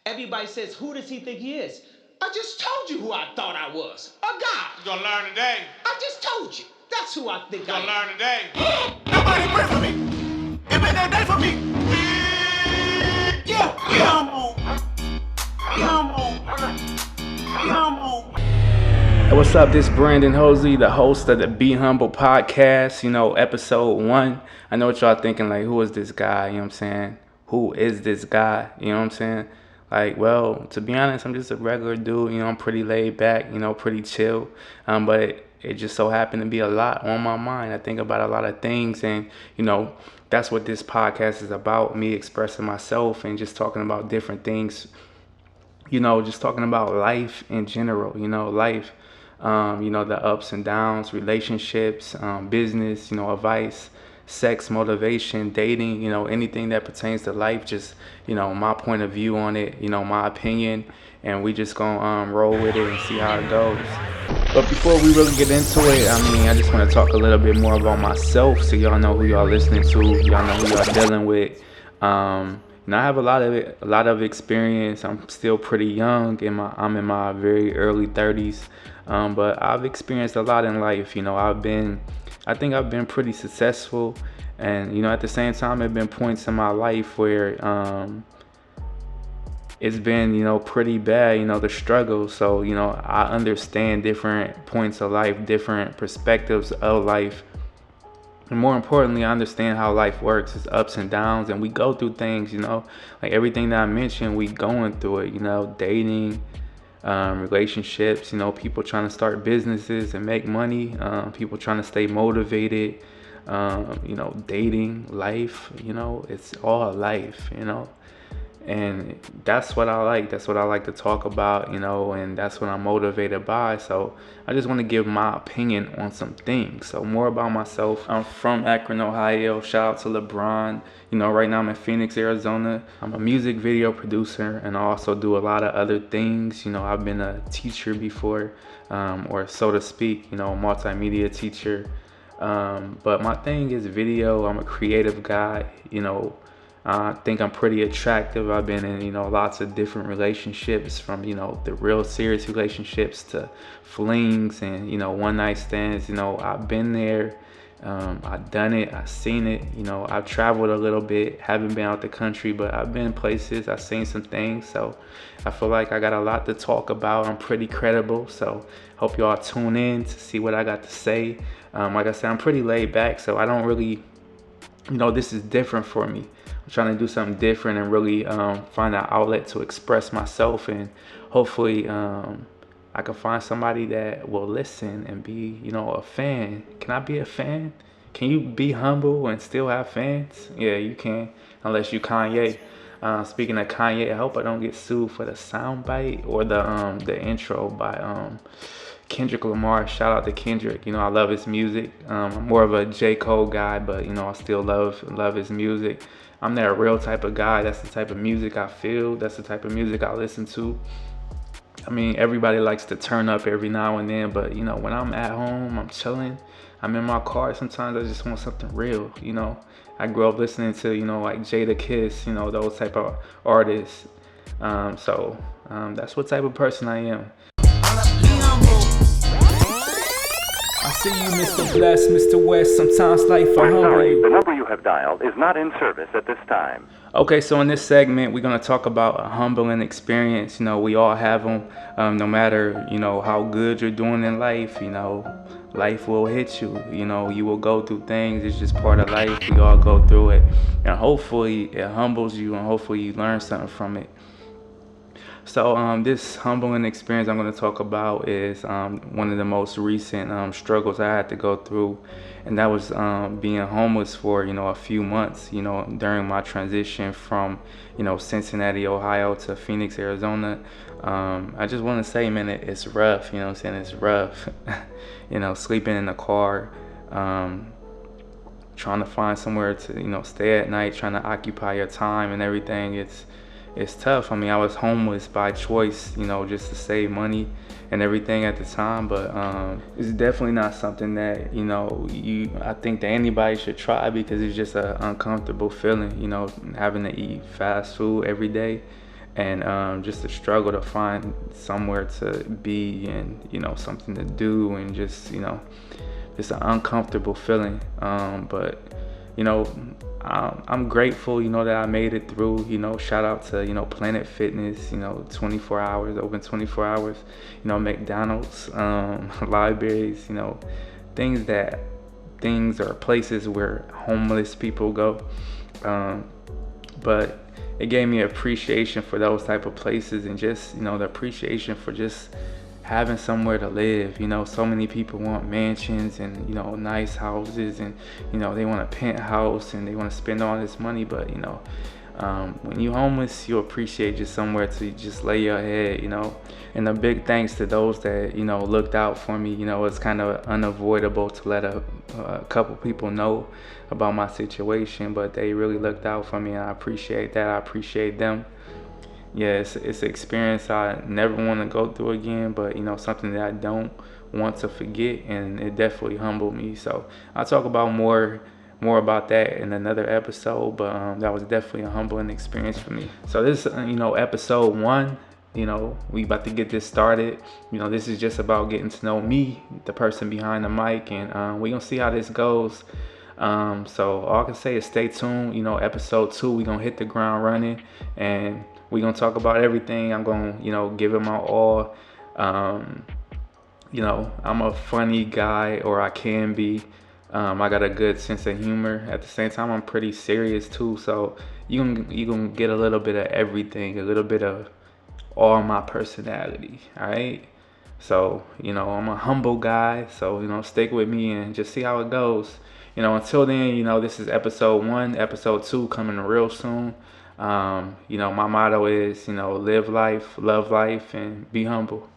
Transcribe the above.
Everybody says, who does he think he is? I just told you who I thought I was. A God. You're gonna learn today. I just told you. That's who I think You're I gonna am. learn today. Nobody pray for me. It made that day for me. Yeah, be humble. Be humble. Be humble. Hey, what's up? This is Brandon Holsey, the host of the Be Humble podcast, episode 1. I know what y'all thinking, like, who is this guy? You know what I'm saying? Who is this guy? You know what I'm saying? Like, well, to be honest, I'm just a regular dude. I'm pretty laid back, pretty chill. But it just so happened to be a lot on my mind. I think about a lot of things, and, that's what this podcast is about, me expressing myself and just talking about different things, just talking about life in general, life, the ups and downs, relationships, business, advice, sex, motivation, dating, anything that pertains to life, just, my point of view on it, my opinion, and we just gonna roll with it and see how it goes. But before we really get into it, I just want to talk a little bit more about myself so y'all know who y'all listening to, y'all know who y'all dealing with. I have a lot of experience. I'm still pretty young, I'm in my very early 30s, but I've experienced a lot in life. I think I've been pretty successful, and at the same time, there've been points in my life where it's been pretty bad, the struggle. So I understand different points of life, different perspectives of life. And more importantly, I understand how life works. It's ups and downs, and we go through things, like everything that I mentioned, we going through it, dating, relationships, people trying to start businesses and make money, people trying to stay motivated, dating, life, it's all life, and that's what I like. That's what I like to talk about, and that's what I'm motivated by. So I just want to give my opinion on some things. So more about myself. I'm from Akron, Ohio. Shout out to LeBron. Right now I'm in Phoenix, Arizona. I'm a music video producer, and I also do a lot of other things. I've been a teacher before, or so to speak, a multimedia teacher. But my thing is video. I'm a creative guy, I think I'm pretty attractive. I've been in, lots of different relationships, from, the real serious relationships to flings and, one night stands. I've been there. I've done it. I've seen it. I've traveled a little bit. Haven't been out the country, but I've been places. I've seen some things. So I feel like I got a lot to talk about. I'm pretty credible. So hope y'all tune in to see what I got to say. Like I said, I'm pretty laid back, so I don't really, this is different for me. I'm trying to do something different and really find an outlet to express myself, and hopefully I can find somebody that will listen and be, a fan. Can I be a fan? Can you be humble and still have fans? Yeah, you can, unless you Kanye. Speaking of Kanye, I hope I don't get sued for the soundbite or the intro by Kendrick Lamar. Shout out to Kendrick. I love his music. I'm more of a J. Cole guy, but I still love his music. I'm that real type of guy. That's the type of music I feel. That's the type of music I listen to. Everybody likes to turn up every now and then, but when I'm at home, I'm chilling, I'm in my car, sometimes I just want something real. I grew up listening to like Jada Kiss, those type of artists. So that's what type of person I am. I see you, Mr. Bless, Mr. West. Sometimes life will humble you. The number you have dialed is not in service at this time. Okay, so in this segment, we're going to talk about a humbling experience. We all have them. No matter, how good you're doing in life, life will hit you. You will go through things. It's just part of life. We all go through it. And hopefully it humbles you, and hopefully you learn something from it. So this humbling experience I'm going to talk about is one of the most recent struggles I had to go through, and that was being homeless for a few months. During my transition from Cincinnati, Ohio to Phoenix, Arizona. I just want to say, man, it's rough. It's rough. Sleeping in the car, trying to find somewhere to stay at night, trying to occupy your time and everything. It's tough. I was homeless by choice, just to save money and everything at the time. But it's definitely not something that, I think that anybody should try, because it's just an uncomfortable feeling, having to eat fast food every day. and just the struggle to find somewhere to be and, you know, something to do, and just, you know, it's an uncomfortable feeling. But, you know, I'm grateful, you know, that I made it through. You know, shout out to, you know, Planet Fitness, you know, 24 hours, open 24 hours, you know, McDonald's, libraries, you know, things or places where homeless people go. But it gave me appreciation for those type of places, and just, you know, the appreciation for just having somewhere to live. You know, so many people want mansions and, you know, nice houses, and, you know, they want a penthouse and they want to spend all this money. But, you know, when you homeless, you appreciate just somewhere to just lay your head, you know. And a big thanks to those that, you know, looked out for me. You know, it's kind of unavoidable to let a couple people know about my situation, but they really looked out for me, and I appreciate that. I appreciate them. Yeah, it's an experience I never want to go through again, but, you know, something that I don't want to forget, and it definitely humbled me. So I'll talk about more about that in another episode, but that was definitely a humbling experience for me. So this, you know, episode 1. You know, we about to get this started. You know, this is just about getting to know me, the person behind the mic, and we're gonna see how this goes. So all I can say is stay tuned. You know, episode 2, we're gonna hit the ground running, and we're gonna talk about everything. I'm gonna, you know, give it my all. You know, I'm a funny guy, or I can be. I got a good sense of humor. At the same time, I'm pretty serious too. So you gonna get a little bit of everything, a little bit of all my personality. All right. So, you know, I'm a humble guy. So, you know, stick with me and just see how it goes. You know, until then, you know, this is episode 1. Episode 2 coming real soon. You know, my motto is, you know, live life, love life, and be humble.